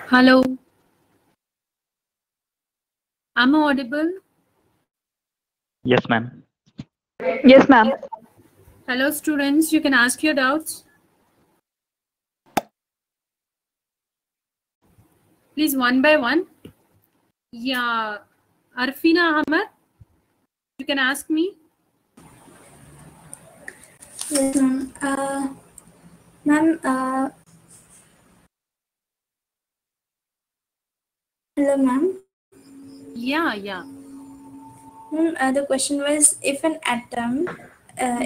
Hello. Am I audible? Yes, ma'am. Yes, ma'am. Hello, students. You can ask your doubts. Please, one by one. Yeah. Arfina Ahmed, you can ask me. Yes, ma'am. Ma'am, hello, ma'am. Yeah. The question was if an atom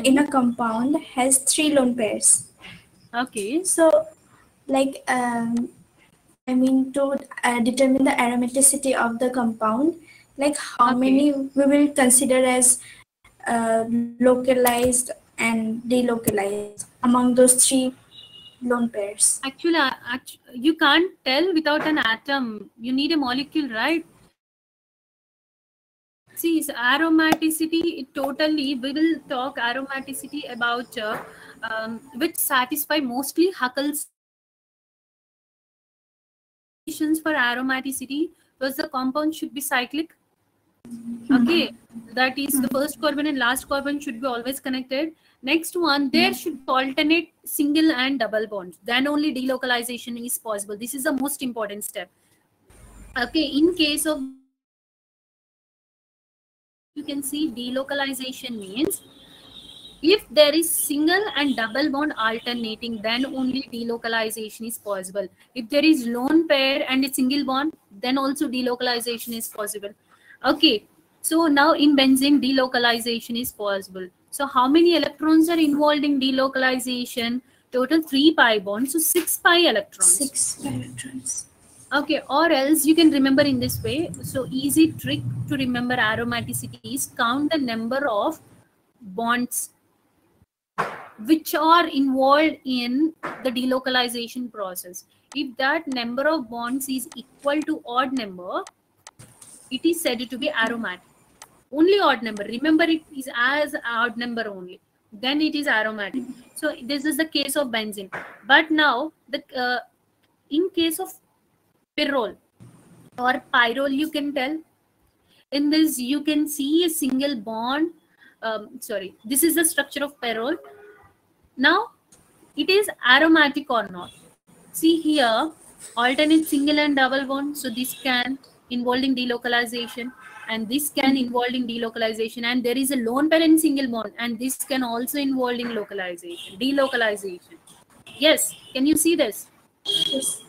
in a compound has 3 lone pairs. Okay. So, like, to determine the aromaticity of the compound, like how many we will consider as localized and delocalized among those 3 lone pairs. Actually, you can't tell without an atom. You need a molecule, right? See, aromaticity, totally, we will talk aromaticity about which satisfy mostly Huckel's conditions for aromaticity was the compound should be cyclic. Okay, that is the first carbon and last carbon should be always connected. Next one, there should be alternate single and double bonds. Then only delocalization is possible. This is the most important step. Okay, in case of you can see delocalization means if there is single and double bond alternating, then only delocalization is possible. If there is lone pair and a single bond, then also delocalization is possible. Okay, so now in benzene, delocalization is possible. So how many electrons are involved in delocalization? Total 3 pi bonds, so 6 pi electrons. 6 pi electrons. Okay, or else you can remember in this way. So easy trick to remember aromaticity is count the number of bonds which are involved in the delocalization process. If that number of bonds is equal to odd number, it is said to be aromatic. Only odd number. Remember, it is as odd number only. Then it is aromatic. So this is the case of benzene. But now, in case of pyrrole or pyrrole, you can tell. In this, you can see a single bond. This is the structure of pyrrole. Now, it is aromatic or not. See here, alternate single and double bond. So this can involving delocalization, and this can involving delocalization, and there is a lone pair and single bond, and this can also involving localization, delocalization. Yes, can you see this? Yes.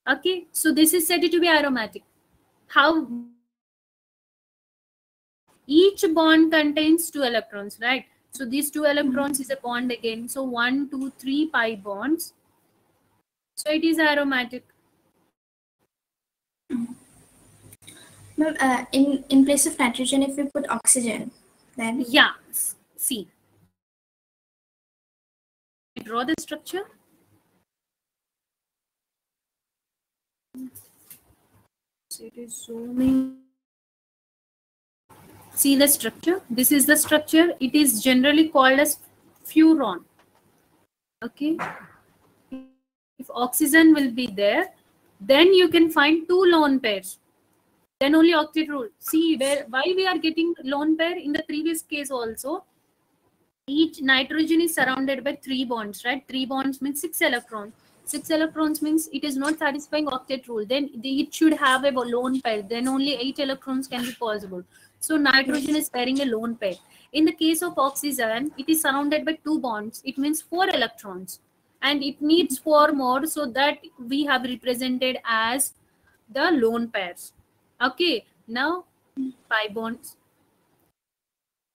Okay, so this is said to be aromatic. How? Each bond contains 2 electrons, right? So these 2 electrons is a bond again. So 1, 2, 3 pi bonds. So it is aromatic. In place of nitrogen, if we put oxygen, then yeah, see. Draw the structure. So it is zooming. See the structure. This is the structure. It is generally called as furon. Okay. If oxygen will be there, then you can find 2 lone pairs. Then only octet rule. See why we are getting lone pair in the previous case also. Each nitrogen is surrounded by 3 bonds, right? 3 bonds means 6 electrons. 6 electrons means it is not satisfying octet rule. Then it should have a lone pair. Then only 8 electrons can be possible. So nitrogen is pairing a lone pair. In the case of oxygen, it is surrounded by 2 bonds. It means 4 electrons. And it needs 4 more, so that we have represented as the lone pairs. Okay, now pi bonds.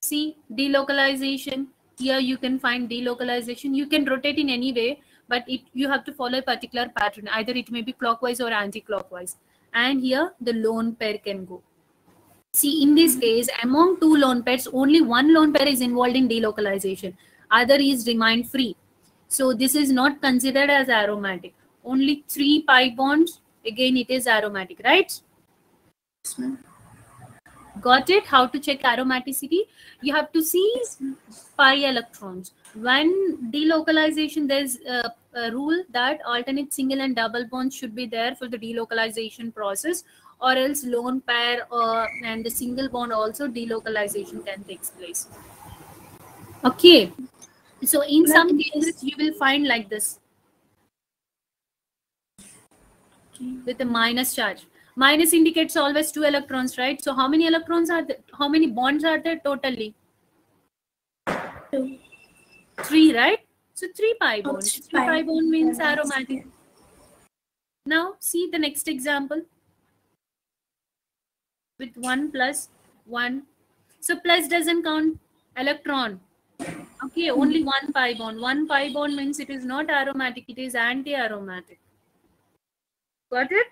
See, delocalization. Here you can find delocalization. You can rotate in any way, but you have to follow a particular pattern. Either it may be clockwise or anti-clockwise. And here the lone pair can go. See, in this case, among 2 lone pairs, only 1 lone pair is involved in delocalization. Other is remain free. So this is not considered as aromatic. Only 3 pi bonds, again it is aromatic, right? Got it? How to check aromaticity? You have to see pi electrons. when delocalization, there's a rule that alternate single and double bonds should be there for the delocalization process, or else lone pair and the single bond also delocalization can take place. Okay, so in some cases you will find like this with a minus charge. Minus indicates always 2 electrons, right? So how many electrons are there? How many bonds are there totally? 2. 3, right? So 3 pi Oh, bonds. 3 pi. pi bond means Yeah, aromatic. Now see the next example with 1 plus 1. So plus doesn't count electron. Okay, only 1 pi bond. 1 pi bond means it is not aromatic, it is anti-aromatic. Got it?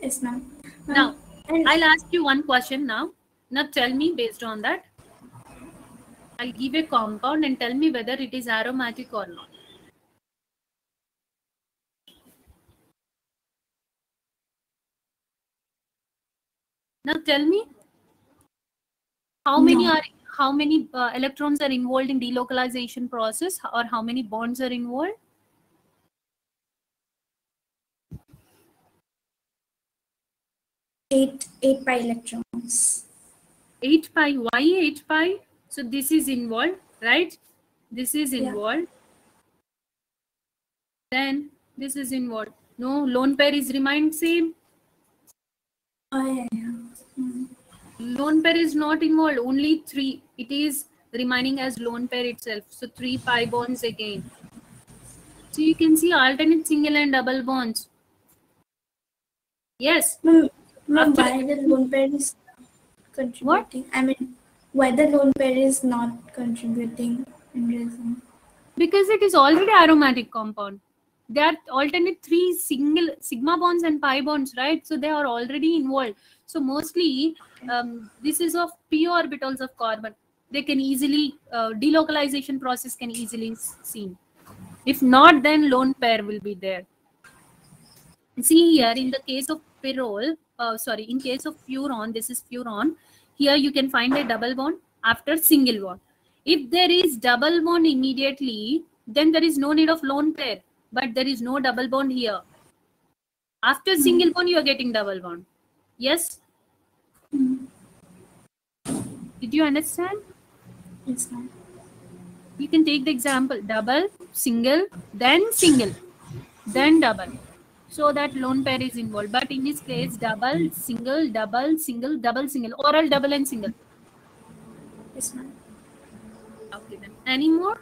Yes, ma'am. Now, And I'll ask you one question now. Now tell me based on that. I'll give a compound and tell me whether it is aromatic or not. Now tell me how many electrons are involved in delocalization process, or how many bonds are involved? 8 pi electrons. 8 pi. Why 8 pi? So this is involved, right? This is involved. Then this is involved. No, lone pair is remained same. Oh, yeah. Lone pair is not involved. Only 3. It is remaining as lone pair itself. So 3 pi bonds again. So you can see alternate single and double bonds. Yes. Ma'am, After- why the lone pair is contributing? I mean, why the lone pair is not contributing in reason? Because it is already aromatic compound. They are alternate 3 single sigma bonds and pi bonds, right? So they are already involved. So mostly this is of p orbitals of carbon. They can easily, delocalization process can easily seen. If not, then lone pair will be there. See here, in the case of pyrrole, in case of furon, this is furon. Here you can find a double bond after single bond. If there is double bond immediately, then there is no need of lone pair, but there is no double bond here. After single bond, you are getting double bond. Yes? Did you understand? Yes, ma'am. You can take the example double, single, then double. So that lone pair is involved. But in this case, double, single, double, single, double, single, oral double and single. Yes, ma'am. Okay then. Any more?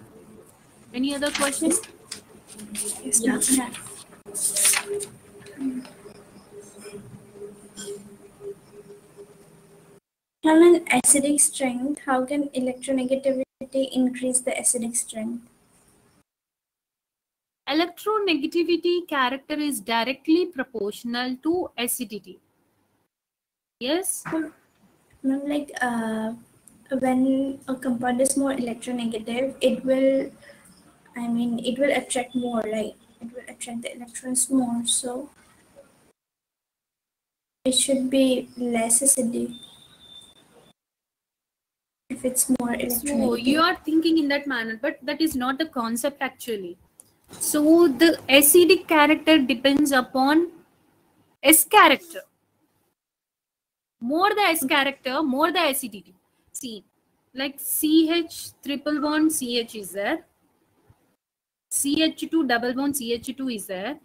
Any other questions? Yes, ma'am. Yeah. From an acidic strength, how can electronegativity increase the acidic strength? Electronegativity character is directly proportional to acidity. Yes? Ma'am, like when a compound is more electronegative, it will attract more, right? It will attract the electrons more. So it should be less acidic if it's more electronegative. So you are thinking in that manner, but that is not the concept actually. So the acidic character depends upon S character. More the S character, more the acidity. See, like CH triple bond CH is there. CH2 double bond CH2 is there.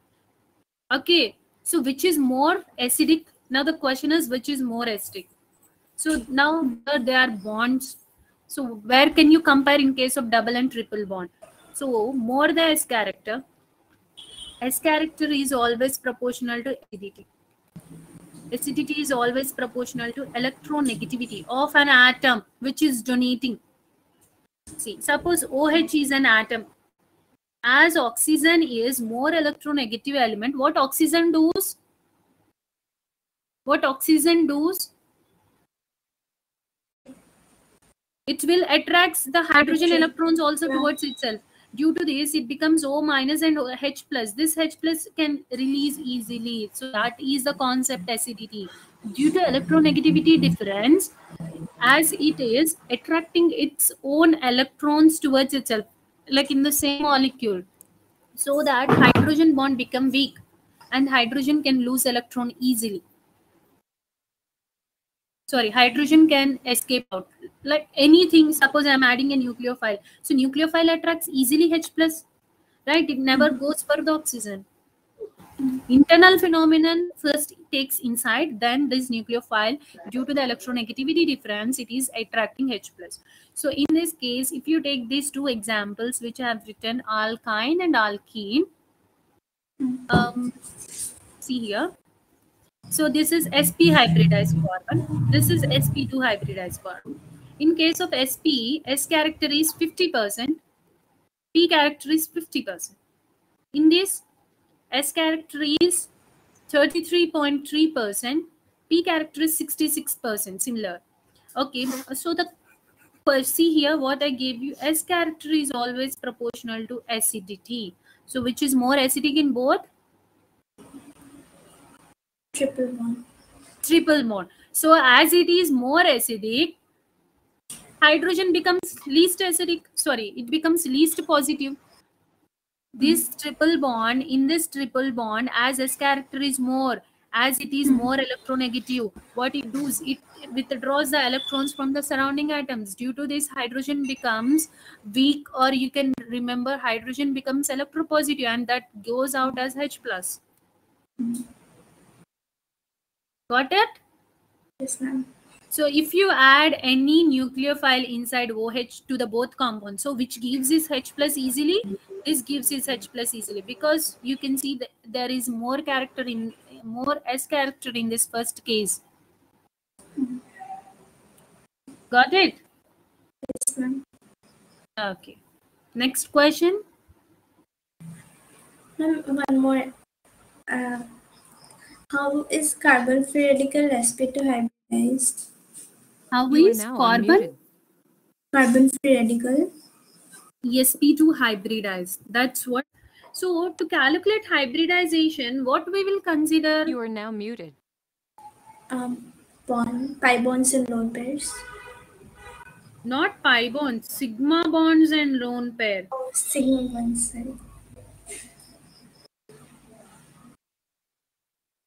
Okay, so which is more acidic? Now the question is, which is more acidic? So now there are bonds. So where can you compare in case of double and triple bond? So more the S character. S character is always proportional to acidity. Acidity is always proportional to electronegativity of an atom which is donating. See, suppose OH is an atom. As oxygen is more electronegative element, what oxygen does? What oxygen does? It will attract the hydrogen electrons also towards itself. Due to this, it becomes O minus and H plus. This H plus can release easily. So that is the concept acidity. due to electronegativity difference, as it is attracting its own electrons towards itself, like in the same molecule, so that hydrogen bond become weak and hydrogen can lose electron easily. Sorry, hydrogen can escape out. Like anything, suppose I'm adding a nucleophile. So nucleophile attracts easily H plus, right? It never goes for the oxygen. Internal phenomenon first takes inside, then this nucleophile, due to the electronegativity difference, it is attracting H plus. So in this case, if you take these two examples which I have written, alkyne and alkene, see here. So this is sp hybridized carbon, this is sp2 hybridized carbon. In case of sp, s character is 50%, p character is 50%. In this, s character is 33.3%, p character is 66%, similar. Okay, so the see here what I gave you, s character is always proportional to acidity. So which is more acidic in both? Triple bond. Triple bond. So as it is more acidic, hydrogen becomes least acidic. Sorry, it becomes least positive. This triple bond, in this triple bond, as S character is more, as it is more electronegative, what it does, it withdraws the electrons from the surrounding atoms. Due to this, hydrogen becomes weak, or you can remember hydrogen becomes electropositive, and that goes out as H plus. Got it? Yes, ma'am. So if you add any nucleophile inside OH to the both compounds, so which gives this H plus easily, this gives this H plus easily, because you can see that there is more character in, more S character in this first case. Got it? Yes, ma'am. Okay. Next question. Ma'am, one more. How is carbon free radical sp2 hybridized? How You are is now carbon unmuted. Carbon free radical. sp2 hybridized? That's what. So to calculate hybridization, what we will consider? You are now muted. Pi bonds and lone pairs. Not pi bonds, sigma bonds and lone pair. Sigma bonds, sorry.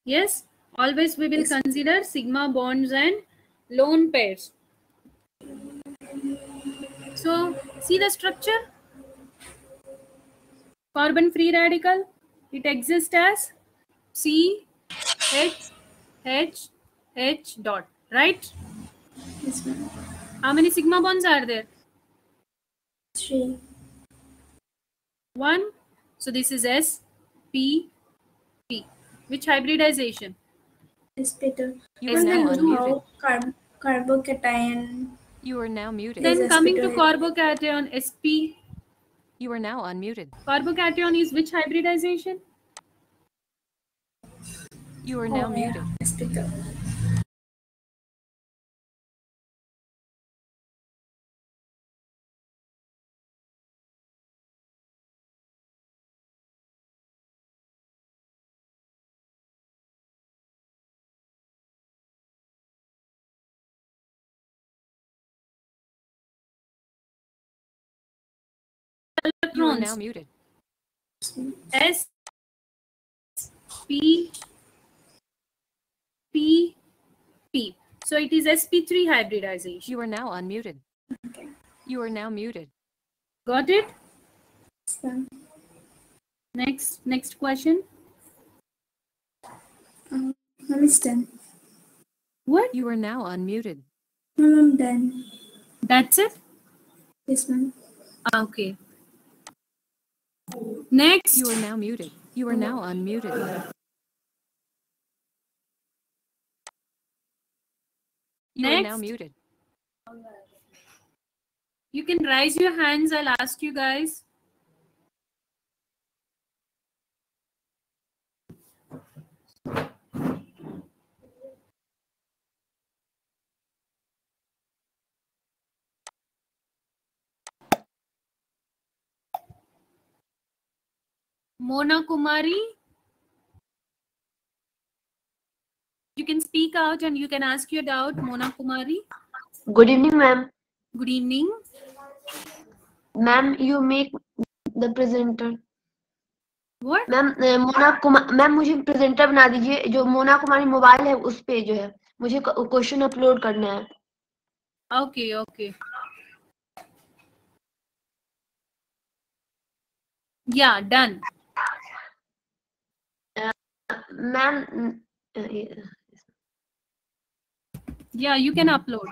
Yes, always we will consider sigma bonds and lone pairs. So see the structure. Carbon free radical, it exists as C H H H dot, right? Yes, ma'am. How many sigma bonds are there? 3. 1. So this is S P P. Which hybridization? sp2. You are now Ma'am, unmuted. how carbocation You are now muted. Yes. Then coming to sp2 carbocation, SP. You are now unmuted. Carbocation is which hybridization? You are now muted. sp2. You are now Electrons. muted. S P P P. So it is sp3 hybridization. You are now unmuted. You are now muted. Got it? Yes, ma'am. Next question. Ma'am, it's done. What? You are now unmuted. Ma'am, I'm done. That's it? Yes, ma'am. Okay. Next. You are now muted. You are now unmuted. You are now Next. muted. You can raise your hands. I'll ask you guys. Mona Kumari. You can speak out and you can ask your doubt, Mona Kumari. Good evening, ma'am. Good evening. Ma'am, you make the presenter. What? Ma'am Mona Kumar ma'am मुझे presenter बना दीजिए, जो मोना कुमारी mobile है उस पे जो है मुझे क्वेश्चन अपलोड करना है. Okay, okay. Yeah, done. Ma'am Yeah, you can upload.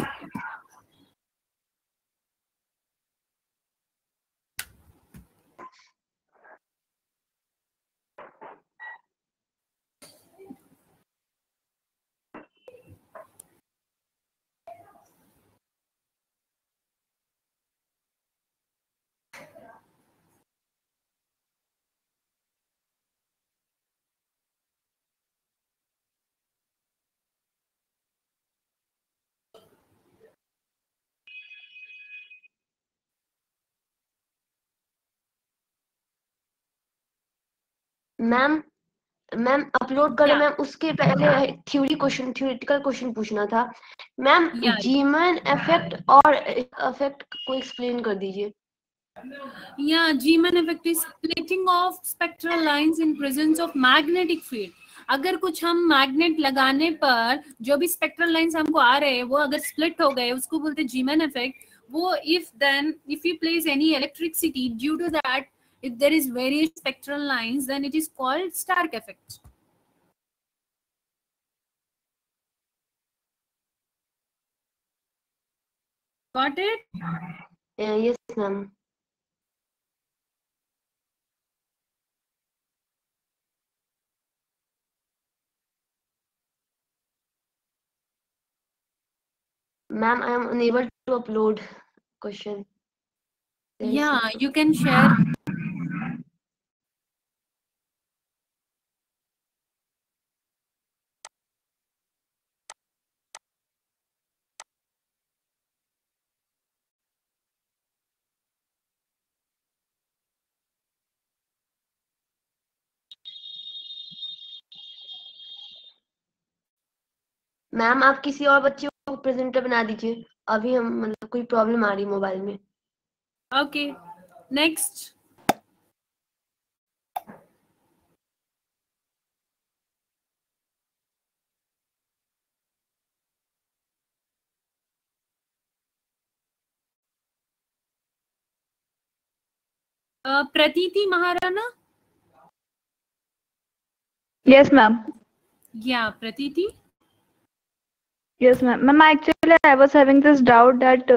Ma'am ma'am upload करें. Yeah. मैम उसके पहले थ्योरेटिकल क्वेश्चन पूछना था. Ma'am Yeah. जीमन इफेक्ट और इफेक्ट को एक्सप्लेन कर दीजिए. Yeah, Zeeman effect is splitting of spectral lines in presence of magnetic field. अगर कुछ हम मैग्नेट लगाने पर जो भी स्पेक्ट्रल लाइंस हमको आ रहे हैं वो अगर स्प्लिट हो गए उसको बोलते हैं जीमन इफेक्ट. वो if you place any electricity due to that, if there is various spectral lines, then it is called Stark effect. Got it? Yes, ma'am. Ma'am, I am unable to upload question. Yeah, you can share. Ma'am आप किसी और बच्चे को presenter बना दीजिए. अभी हम मतलब कोई प्रॉब्लम आ रही मोबाइल में. Okay, next. Pratiti Maharana? Yes, ma'am. Yeah, Pratiti. Yes, ma'am. Ma'am, actually, I was having this doubt that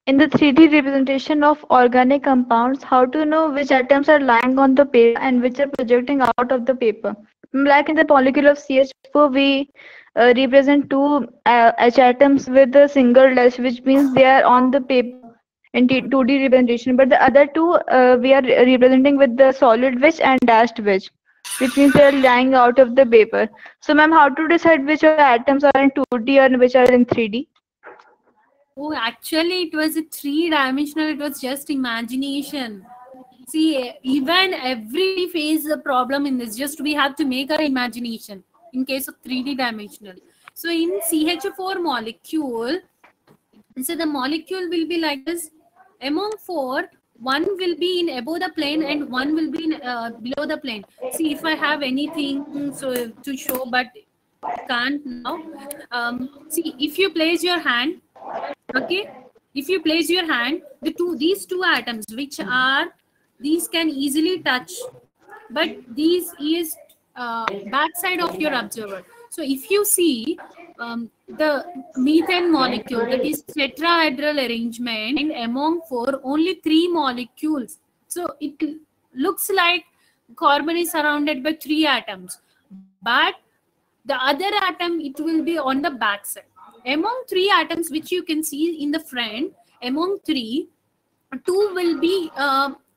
in the 3D representation of organic compounds, how to know which atoms are lying on the paper and which are projecting out of the paper? Like in the molecule of CH4, we represent two H atoms with a single dash, which means they are on the paper in 2D representation. But the other two, we are representing with the solid wedge and dashed wedge, which means they are lying out of the paper. So, ma'am, how to decide which of the atoms are in 2D and which are in 3D? Oh, actually, it was a 3-dimensional. It was just imagination. See, even every face a problem in this. Just we have to make our imagination in case of 3D dimensional. So in CH4 molecule, so the molecule will be like this. Among 4, one will be in above the plane and one will be in below the plane. See if I have anything so to show, but can't now. See if you place your hand, okay. If you place your hand, these two atoms, which are these can easily touch, but these is backside of your observer. So if you see the methane molecule, that is tetrahedral arrangement, and among 4 only 3 molecules. So it looks like carbon is surrounded by 3 atoms, but the other atom, it will be on the back side. Among 3 atoms which you can see in the front, among 3, 2 will be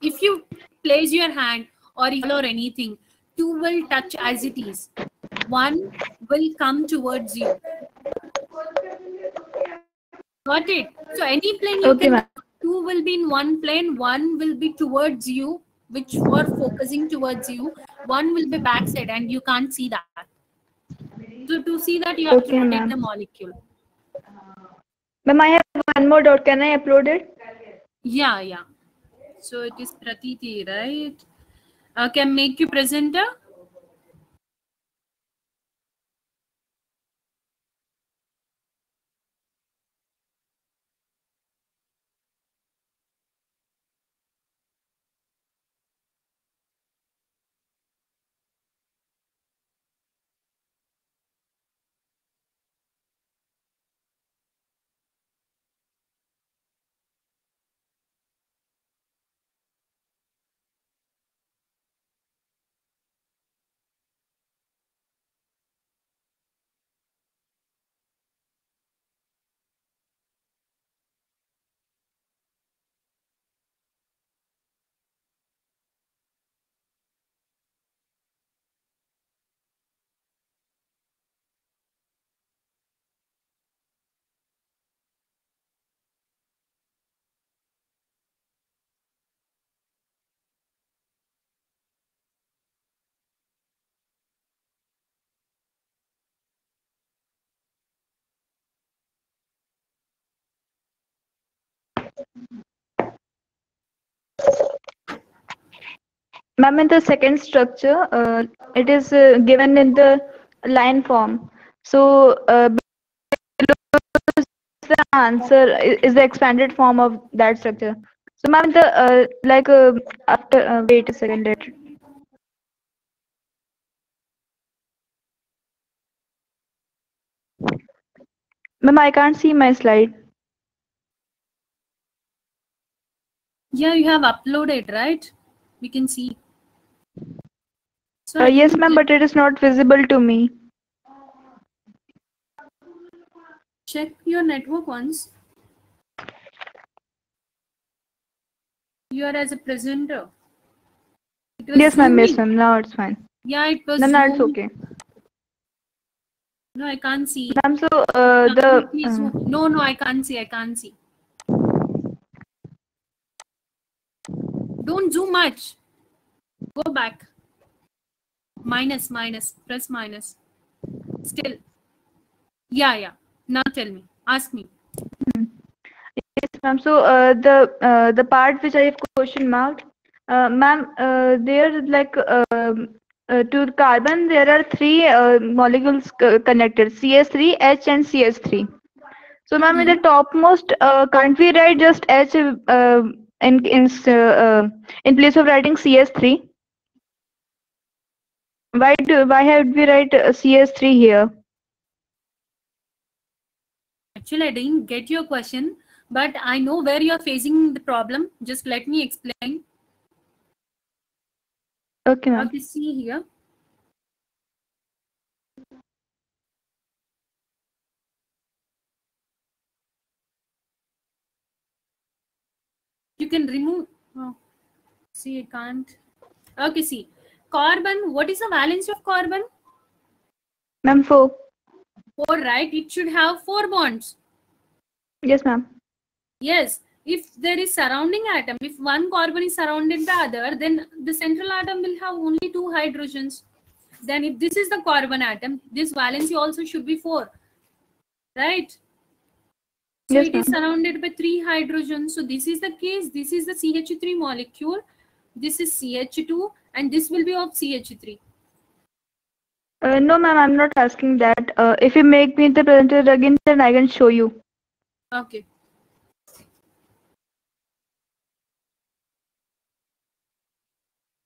if you place your hand or anything, 2 will touch as it is. 1 will come towards you. Got it? So any plane you Okay, can, ma'am. 2 will be in one plane, 1 will be towards you, which were focusing towards you, 1 will be backside and you can't see that. To see that, you have Okay, to rotate ma'am. the molecule. Ma'am, I have one more doubt. Can I upload it? Yeah, yeah. So it is Pratiti, right? Can make you presenter. Ma'am, in the second structure, it is given in the line form. So the answer is the expanded form of that structure. So ma'am, the after wait a second, ma'am, I can't see my slide. Yeah, you have uploaded, right? We can see. So Yes, ma'am, but it is not visible to me. check your network once. You are as a presenter. It was Yes, ma'am. Yes, zooming. ma'am. Now it's fine. Yeah, it was No, no, it's zoom. okay. No, I can't see. Ma'am, so Please zoom. No, I can't see. I can't see. Don't zoom much. Go back. Minus. Press minus. Still. Yeah. Now tell me. Ask me. yes, ma'am. So the part which I have question marked, ma'am, there like to carbon there are three molecules connected: CS3, H, and CS3. So, ma'am, in the topmost, can't we write just H in place of writing CS3? Why have we write CS3 here? Actually, I didn't get your question, but I know where you're facing the problem. Just let me explain. Okay, ma'am. Okay, see here. You can remove. Oh, see, I can't. Okay, see. Carbon, what is the valence of carbon? Ma'am, 4. 4, right? It should have 4 bonds. Yes, ma'am. Yes. If there is surrounding atom, if one carbon is surrounded by other, then the central atom will have only 2 hydrogens. Then if this is the carbon atom, this valency also should be 4. Right? So Yes, it is ma'am. surrounded by 3 hydrogens. So this is the case. This is the CH3 molecule. This is CH2 and this will be of CH3. No, ma'am, I'm not asking that. If you make me the presenter again, then I can show you. Okay.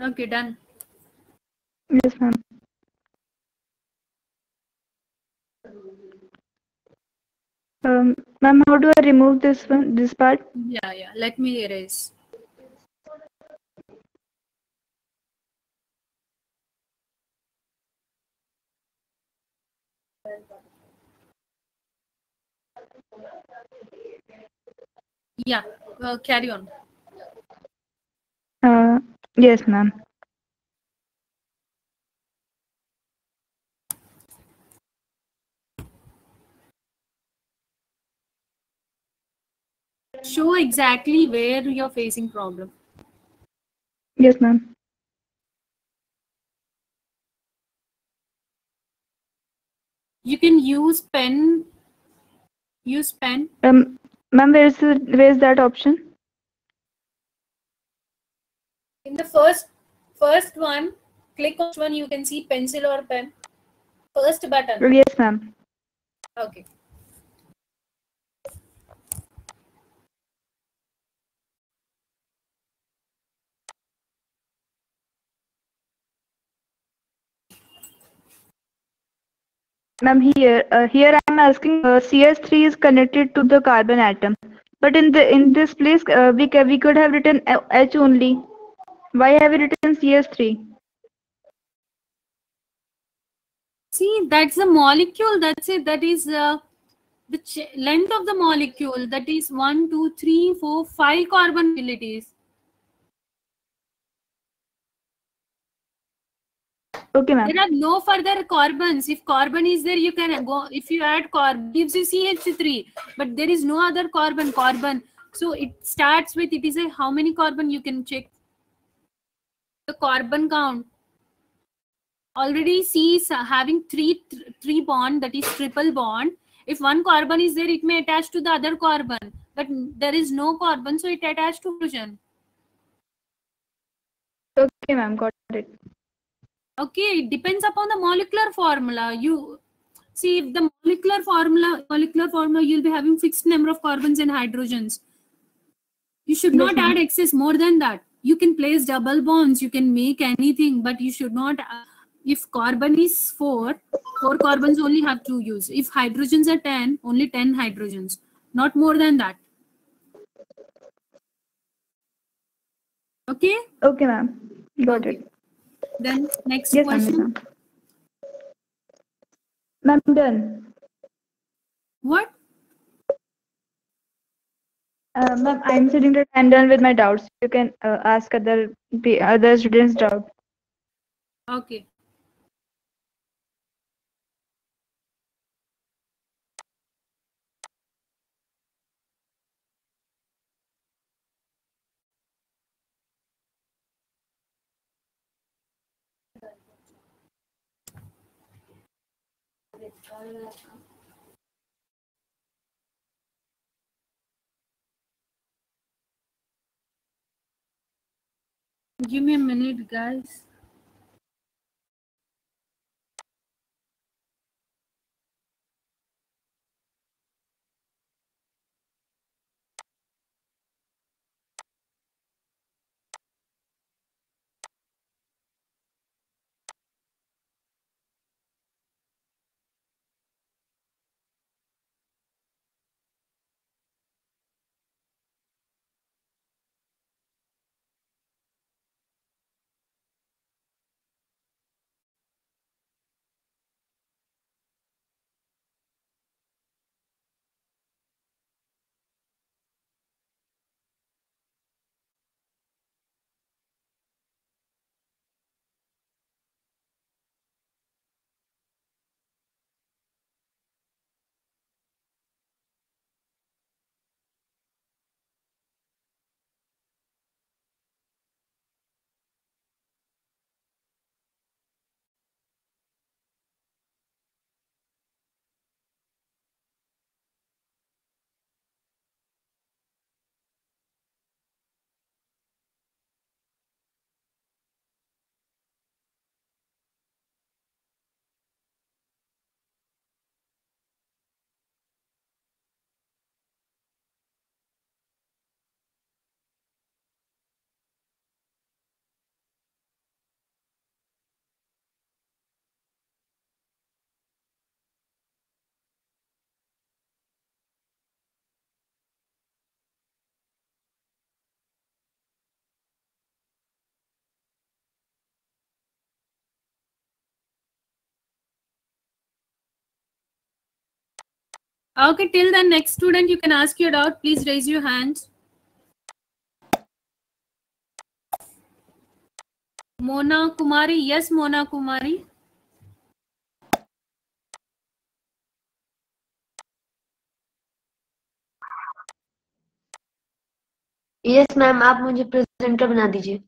Okay, done. Yes, ma'am. Ma'am, how do I remove this part? Yeah. Let me erase. Yeah, carry on. Yes, ma'am. Show exactly where you're facing problem. Yes, ma'am. You can use pen. Use pen. Ma'am, where is that option? In the first one, click on which one you can see pencil or pen. First button. Yes, ma'am. Okay. Ma'am, here I'm asking CS3 is connected to the carbon atom, but in this place we could have written H only. Why have we written CS3? See, that's the molecule. That's it. That is the length of the molecule. That is 1, 2, 3, 4, 5 carbon mobilities. Okay, ma'am. There are no further carbons. If carbon is there, you can go. If you add carbon, gives you CH3, but there is no other carbon. So it starts with, it is a how many carbon you can check the carbon count. Already C is having three bond, that is triple bond. If one carbon is there, it may attach to the other carbon, but there is no carbon, so it attached to hydrogen. Okay, ma'am, got it. Okay, it depends upon the molecular formula. You see, if the molecular formula, you'll be having fixed number of carbons and hydrogens. You should not add excess more than that. You can place double bonds, you can make anything, but you should not. If carbon is 4 carbons only have to use. If hydrogens are 10, only 10 hydrogens, not more than that. Okay? Okay, ma'am. Got Okay. it. Then next Yes, question. Ma'am, done. What? Ma'am, I'm sitting that I'm done with my doubts. You can ask other students' doubt. Okay. Give me a minute, guys. Okay, till the next student, you can ask your doubt. Please raise your hands. Mona Kumari. Yes, Mona Kumari. Yes ma'am, आप मुझे presenter बना दीजिए.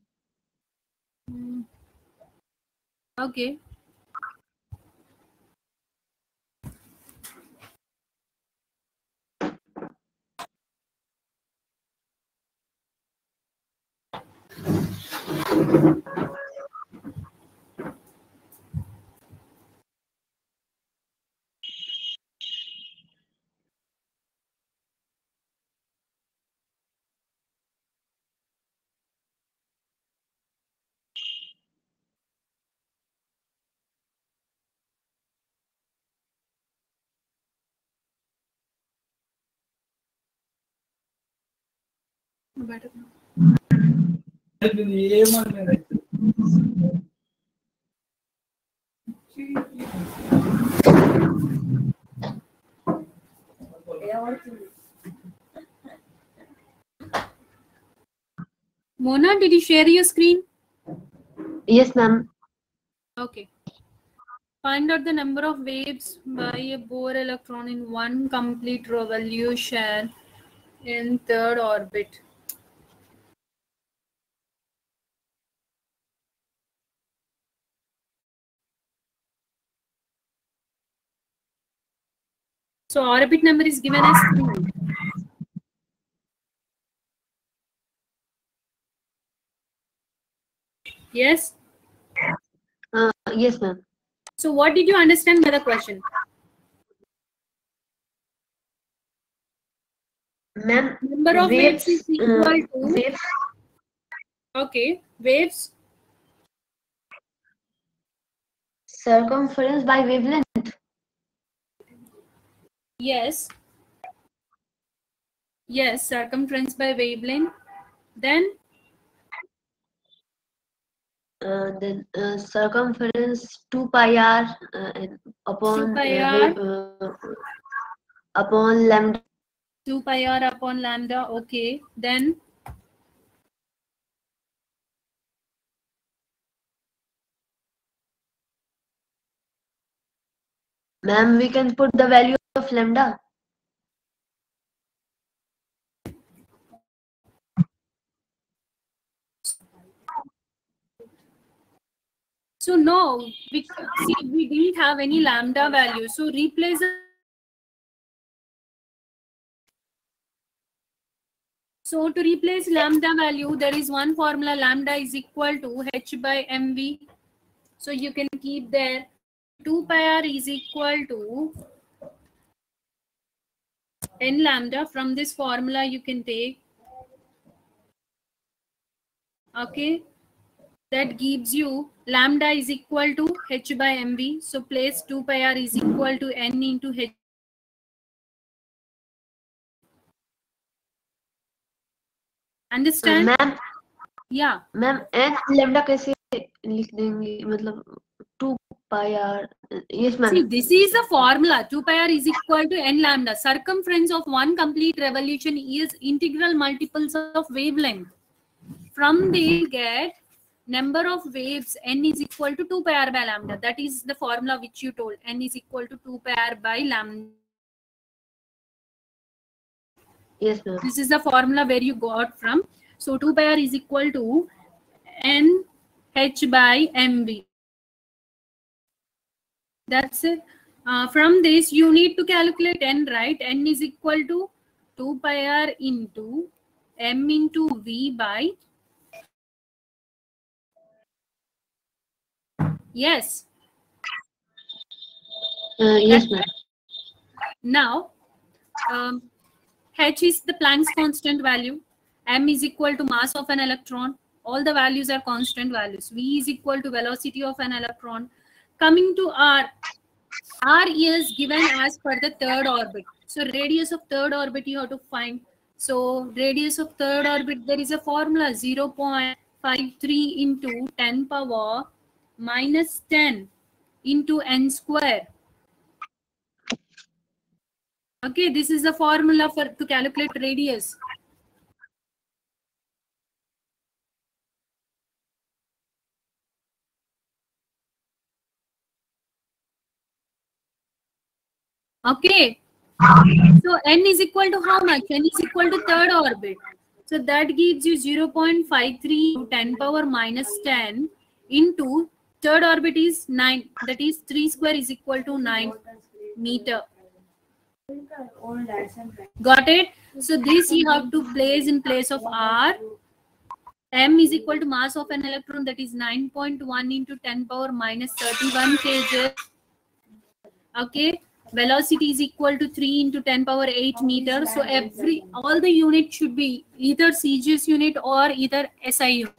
Okay. Mona, did you share your screen? Yes, ma'am. Okay. Find out the number of waves by a Bohr electron in one complete revolution in third orbit. So orbit number is given as 3. Yes. Yes, ma'am. So what did you understand by the question? Ma'am, Number of waves is equal to. waves. Okay. Waves. Circumference by wavelength. Yes. Yes. Circumference by wavelength. Then. Then circumference 2 pi r upon 2 pi r. Upon lambda. 2 pi r upon lambda. Okay. Then. Ma'am, we can put the value of lambda. So no, we didn't have any lambda value. So replace the. So to replace lambda value, there is one formula, lambda is equal to h by mv. So you can keep there 2 pi r is equal to n lambda. From this formula you can take. Okay. That gives you lambda is equal to h by mv. So place 2 pi r is equal to n into h. Understand? Ma'am. Yeah. Ma'am, n lambda कैसे लिख देंगे? मतलब 2 pi r. Yes, ma'am. See, this is a formula. 2 pi r is equal to n lambda. Circumference of one complete revolution is integral multiples of wavelength. From there, you get number of waves n is equal to 2 pi r by lambda. That is the formula which you told. N is equal to 2 pi r by lambda. Yes, ma'am. This is the formula where you got from. So 2 pi r is equal to n h by mv. That's it. From this, you need to calculate n, right? N is equal to 2 pi r into m into v by. Yes. Yes, ma'am. Now, h is the Planck's constant value. M is equal to mass of an electron. All the values are constant values. V is equal to velocity of an electron. Coming to R is given as per the third orbit. So radius of third orbit you have to find. So radius of third orbit, there is a formula 0.53 into 10 power minus 10 into n square. Okay, this is the formula for to calculate radius. Okay. So n is equal to how much? N is equal to third orbit. So that gives you 0.53 to 10 power minus 10 into third orbit is 9. That is 3 square is equal to 9 meter. Got it? So this you have to place in place of R. M is equal to mass of an electron, that is 9.1 into 10 power minus 31 kg. Okay, velocity is equal to 3 into 10 power 8 meters. So all the units should be either CGS unit or either SI unit.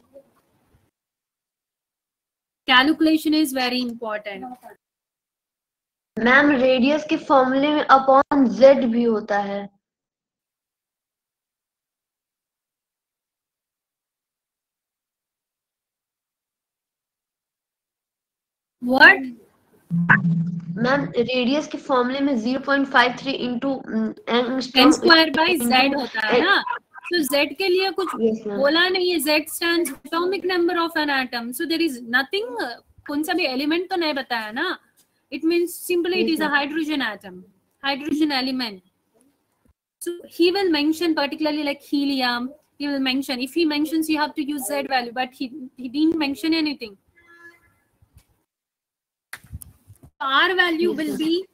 Calculation is very important. Ma'am radius के फॉर्मूले में upon Z भी होता है. What? Ma'am radius के फॉर्मूले में 0.53 into n square by z होता है ना. So z के लिए कुछ बोला नहीं है. Z stands atomic number of an atom. So there is nothing. कौन सा भी एलिमेंट तो नहीं बताया ना. It means simply it is a hydrogen atom, hydrogen element. So he will mention particularly like helium. He will mention, if he mentions you have to use Z value, but he didn't mention anything. R value will be,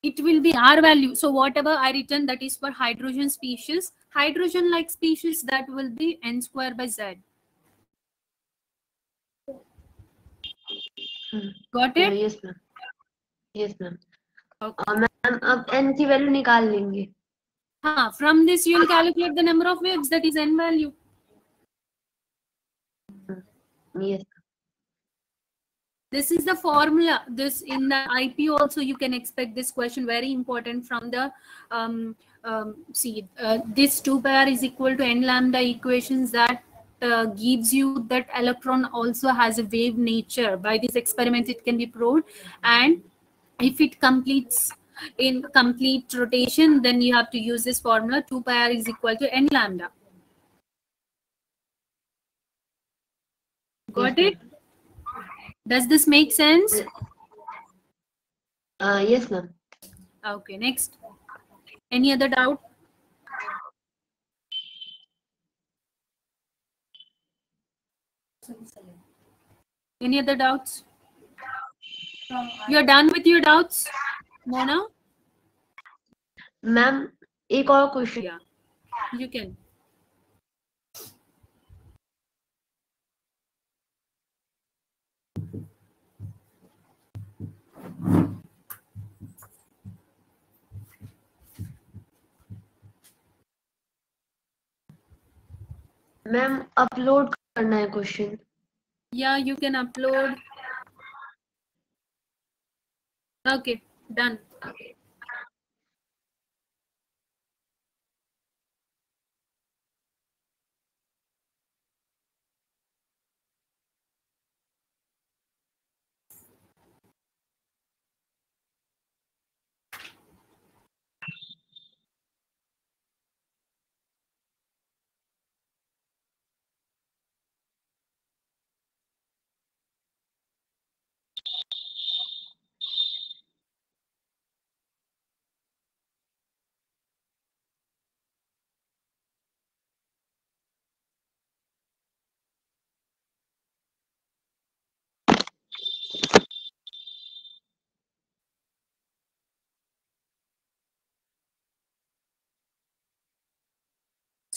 it will be R value. So whatever I written, that is for hydrogen species. Hydrogen like species, that will be n square by Z. Got it? Yes ma'am. Yes ma'am. Okay. Ma'am अब n की value निकाल लेंगे. हाँ, from this you will calculate the number of waves, that is n value. Yes. This is the formula. This in the IP also you can expect this question, very important from the this 2 pi r is equal to n lambda equations, that gives you that electron also has a wave nature. By this experiment it can be proved, and if it completes in complete rotation, then you have to use this formula. 2 pi r is equal to n lambda. Got it? Does this make sense? Yes ma'am. Okay, next. Any other doubt? Any other doubts? You're done with your doubts, Mona? Ma'am एक और question. Yeah, you can. Ma'am upload करना है question. Yeah, you can upload. Okay, done.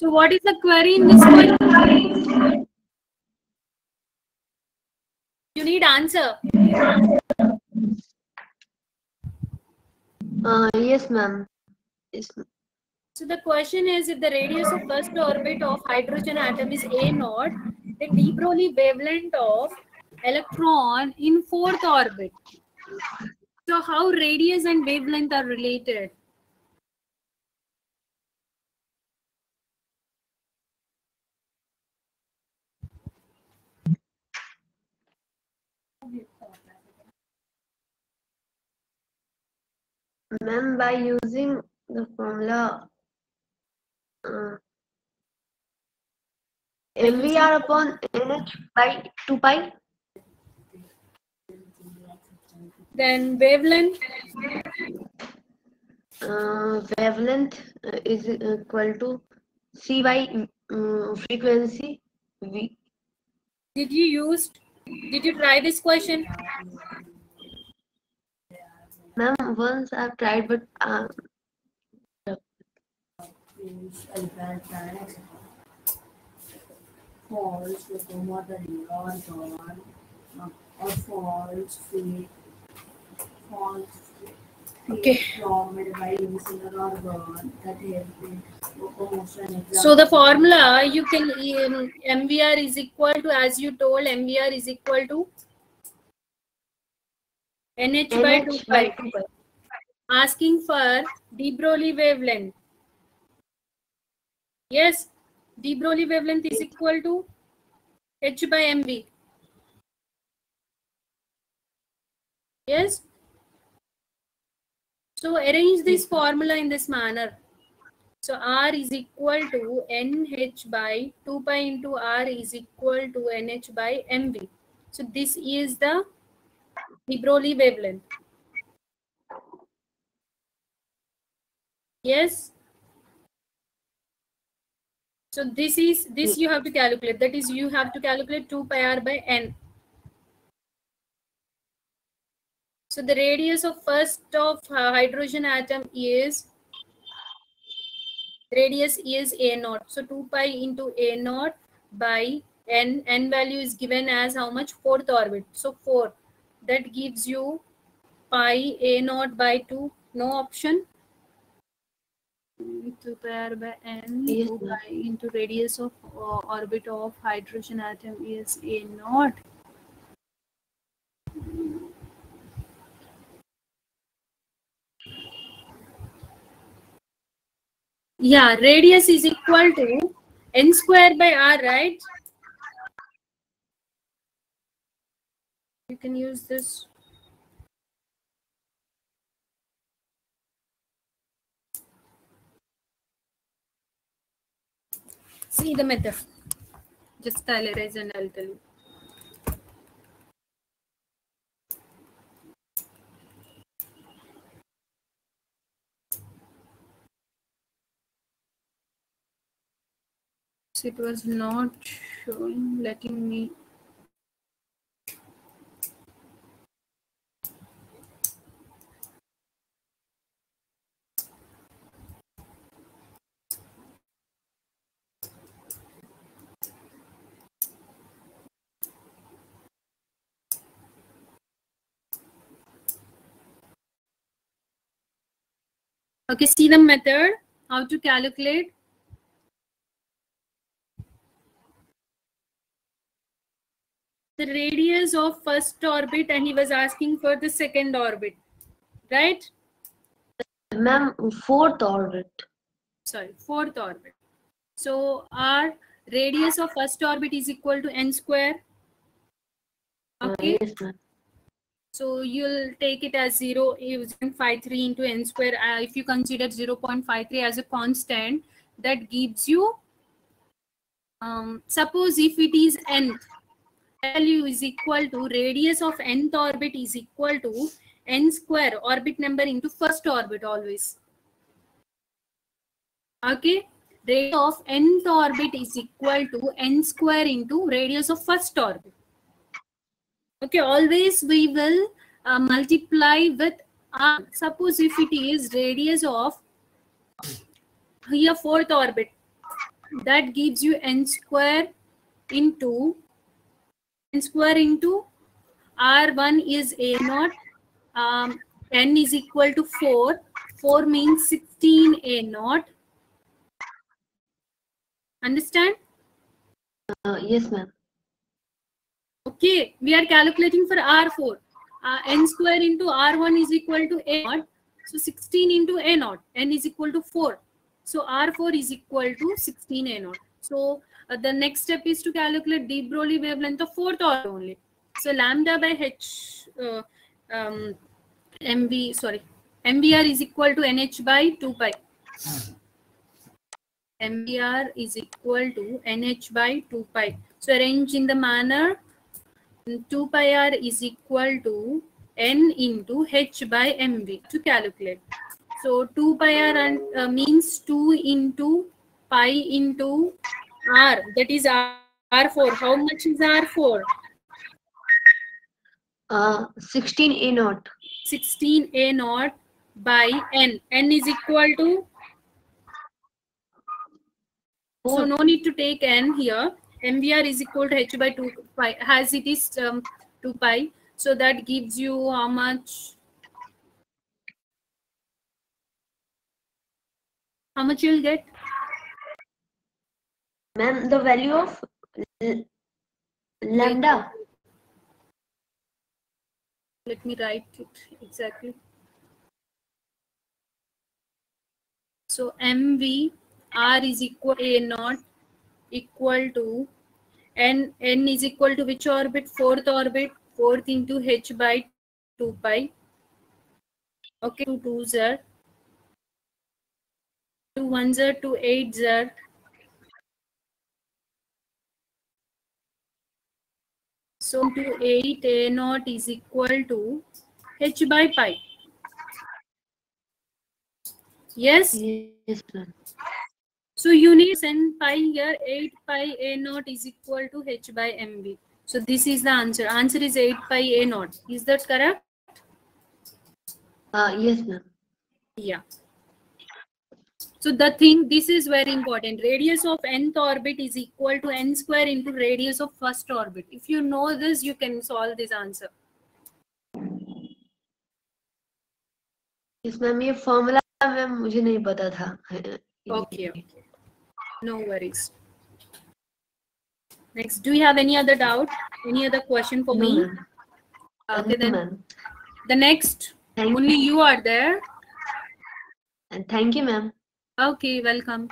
So what is the query in this one? You need answer. Yes ma'am. Yes. So the question is, if the radius of first orbit of hydrogen atom is a naught, the de Broglie wavelength of electron in fourth orbit. So how radius and wavelength are related? Ma'am, by using the formula MVR upon NH by 2 pi. Then wavelength? Wavelength is equal to C by frequency V. Did you try this question? Ma'am, once I've tried, but false, like mother-in-law, gone, or false, fake, false. Okay. So the formula you can MVR is equal to, as you told, MVR is equal to NH by 2 pi. Asking for de Broglie wavelength. Yes, de Broglie wavelength is equal to H by MV. Yes. So arrange this formula in this manner. So R is equal to NH by 2 pi into R is equal to NH by MV. So this is the de Broglie wavelength. Yes. So this you have to calculate. That is, you have to calculate 2 pi R by N. So the radius of first of hydrogen atom is A naught. So 2 pi into A naught by N. N value is given as how much? 4th orbit. So 4. That gives you pi A naught by 2. No option. 2 pi R by N. Yes, 2 pi into radius of orbit of hydrogen atom is A naught. Yeah, radius is equal to N square by R, right? You can use this. See the method. Just I'll erase and I'll tell you. So it was not showing, letting me. Okay, see the method, how to calculate. The radius of first orbit, and he was asking for the second orbit, right? Ma'am, 4th orbit. Sorry, 4th orbit. So our radius of first orbit is equal to N square. Okay. Yes, ma'am. So you'll take it as 0.53 into N square. If you consider 0.53 as a constant, that gives you, suppose if it is N, value is equal to radius of nth orbit is equal to N square, orbit number into first orbit always. Okay. Radius of nth orbit is equal to N square into radius of first orbit. Okay, always we will multiply with R. Suppose if it is radius of here 4th orbit, that gives you N square into R1 is A naught. N is equal to 4. 4 means 16 A naught. Understand? Yes, ma'am. Okay, we are calculating for R4. N square into R1 is equal to A naught. So 16 into A naught. N is equal to 4. So R4 is equal to 16 A naught. So the next step is to calculate de Broglie wavelength of 4th orbit only. So lambda by H MVR is equal to NH by 2 pi. MVR is equal to NH by 2 pi. So arrange in the manner 2 pi R is equal to N into H by MV to calculate. So 2 pi R means 2 into pi into R, that is R4. How much is R4? 16 A naught. 16 A naught by N. N is equal to, so no need to take N here. MVR is equal to h by 2 pi, as it is 2 pi. So that gives you how much? How much you'll get? Ma'am, the value of lambda. Let me write it exactly. So MVR is equal to A naught equal to N is equal to which orbit? Fourth orbit, 4th into h by 2 pi. Okay, 2 2s are 2 1s are 2 8s are. So into 8 A naught is equal to h by pi. Yes. Yes, ma'am. So you need send pi here. 8 pi A naught is equal to h by mv. So this is the answer. Answer is 8 pi A naught. Is that correct? Yes, ma'am. Yeah. So the thing, this is very important. Radius of nth orbit is equal to n square into radius of first orbit. If you know this, you can solve this answer. Yes, ma'am. ये formula ma'am मुझे नहीं पता था. Okay. No worries. Next, do you have any other doubt? Any other question for No, me? ma'am. Okay, No, then ma'am. the next, Thank only you are there. and thank you, ma'am. Okay, welcome.